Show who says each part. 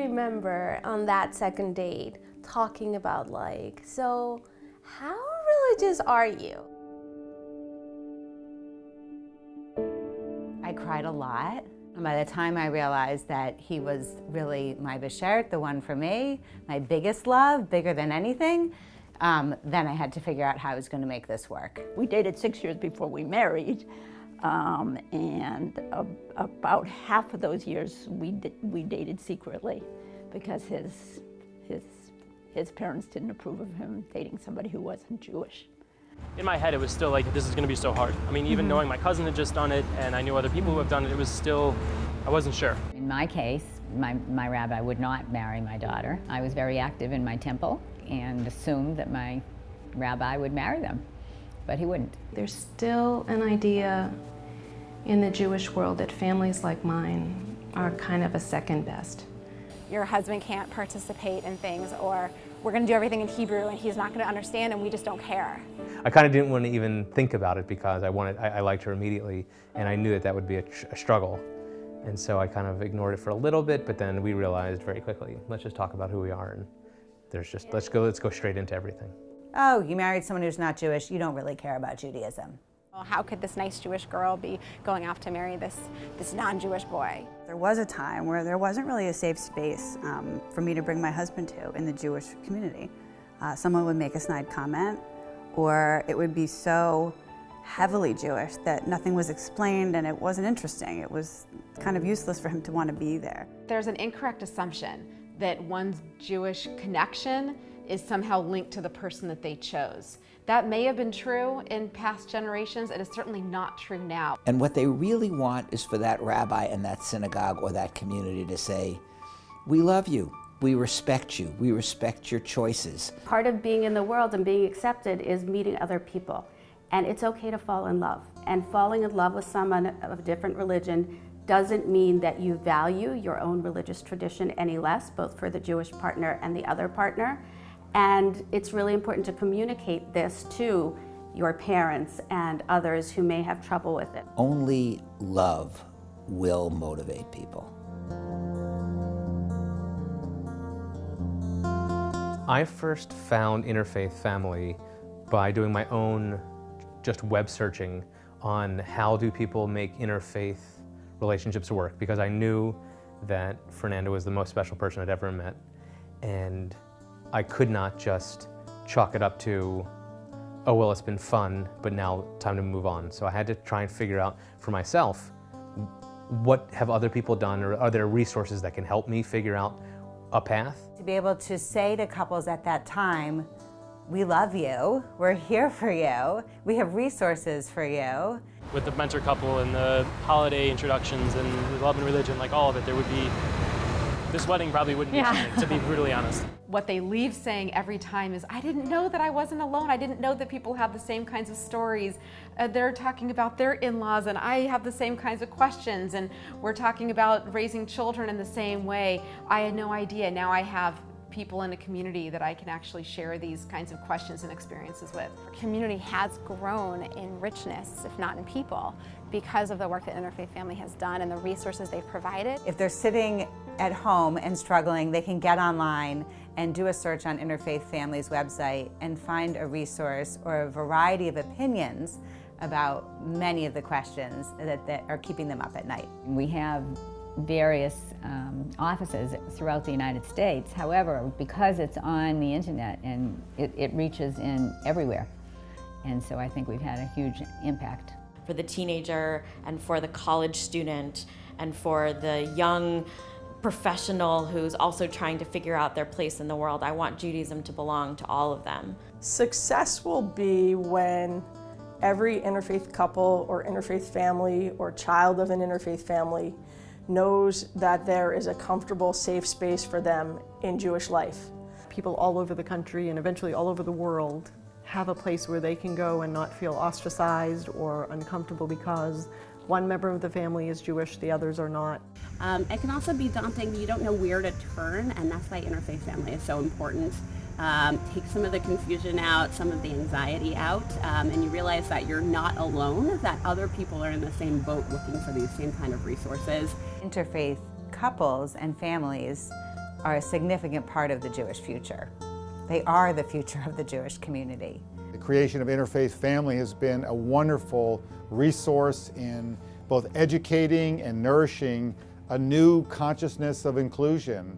Speaker 1: remember on that second date talking about like, so how religious are you?
Speaker 2: I cried a lot. And by the time I realized that he was really my beshert, the one for me, my biggest love, bigger than anything, then I had to figure out how I was going to make this work.
Speaker 3: We dated 6 years before we married, and about half of those years we dated secretly because his parents didn't approve of him dating somebody who wasn't Jewish.
Speaker 4: In my head, it was still like, this is going to be so hard. I mean, even knowing my cousin had just done it, and I knew other people who have done it, it was still, I wasn't sure.
Speaker 5: In my case, my rabbi would not marry my daughter. I was very active in my temple and assumed that my rabbi would marry them, but he wouldn't.
Speaker 6: There's still an idea in the Jewish world that families like mine are kind of a second best.
Speaker 7: Your husband can't participate in things, or we're going to do everything in Hebrew and he's not going to understand and we just don't care.
Speaker 8: I kind of didn't want to even think about it because I liked her immediately, and I knew that would be a struggle. And so I kind of ignored it for a little bit, but then we realized very quickly, let's just talk about who we are, and let's go straight into everything.
Speaker 2: Oh, you married someone who's not Jewish, you don't really care about Judaism.
Speaker 7: Well, how could this nice Jewish girl be going off to marry this non-Jewish boy?
Speaker 9: There was a time where there wasn't really a safe space for me to bring my husband to in the Jewish community. Someone would make a snide comment, or it would be so heavily Jewish that nothing was explained and it wasn't interesting. It was kind of useless for him to want to be there.
Speaker 10: There's an incorrect assumption that one's Jewish connection is somehow linked to the person that they chose. That may have been true in past generations, and it's certainly not true now.
Speaker 11: And what they really want is for that rabbi and that synagogue or that community to say, we love you, we respect you, we respect your choices.
Speaker 12: Part of being in the world and being accepted is meeting other people. And it's okay to fall in love. And falling in love with someone of a different religion doesn't mean that you value your own religious tradition any less, both for the Jewish partner and the other partner. And it's really important to communicate this to your parents and others who may have trouble with it.
Speaker 11: Only love will motivate people.
Speaker 8: I first found InterfaithFamily by doing my own just web searching on how do people make interfaith relationships work, because I knew that Fernanda was the most special person I'd ever met, and I could not just chalk it up to, oh well, it's been fun, but now time to move on. So I had to try and figure out for myself, what have other people done, or are there resources that can help me figure out a path?
Speaker 2: To be able to say to couples at that time, we love you, we're here for you, we have resources for you.
Speaker 4: With the mentor couple and the holiday introductions and the love and religion, like all of it, there would be, this wedding probably wouldn't be happening, to be brutally honest.
Speaker 10: What they leave saying every time is, I didn't know that I wasn't alone. I didn't know that people have the same kinds of stories. They're talking about their in-laws and I have the same kinds of questions, and we're talking about raising children in the same way. I had no idea. Now I have people in a community that I can actually share these kinds of questions and experiences with.
Speaker 7: Our community has grown in richness, if not in people, because of the work that Interfaith Family has done and the resources they've provided.
Speaker 2: If they're sitting at home and struggling, they can get online and do a search on Interfaith Family's website and find a resource or a variety of opinions about many of the questions that are keeping them up at night.
Speaker 5: We have various offices throughout the United States. However, because it's on the internet and it reaches in everywhere. And so I think we've had a huge impact.
Speaker 13: For the teenager and for the college student and for the young professional who's also trying to figure out their place in the world, I want Judaism to belong to all of them.
Speaker 14: Success will be when every interfaith couple or interfaith family or child of an interfaith family knows that there is a comfortable, safe space for them in Jewish life.
Speaker 15: People all over the country and eventually all over the world have a place where they can go and not feel ostracized or uncomfortable because one member of the family is Jewish, the others are not.
Speaker 12: It can also be daunting. You don't know where to turn, and that's why Interfaith Family is so important. Take some of the confusion out, some of the anxiety out, and you realize that you're not alone, that other people are in the same boat looking for these same kind of resources.
Speaker 2: Interfaith couples and families are a significant part of the Jewish future. They are the future of the Jewish community.
Speaker 16: The creation of Interfaith Family has been a wonderful resource in both educating and nourishing a new consciousness of inclusion.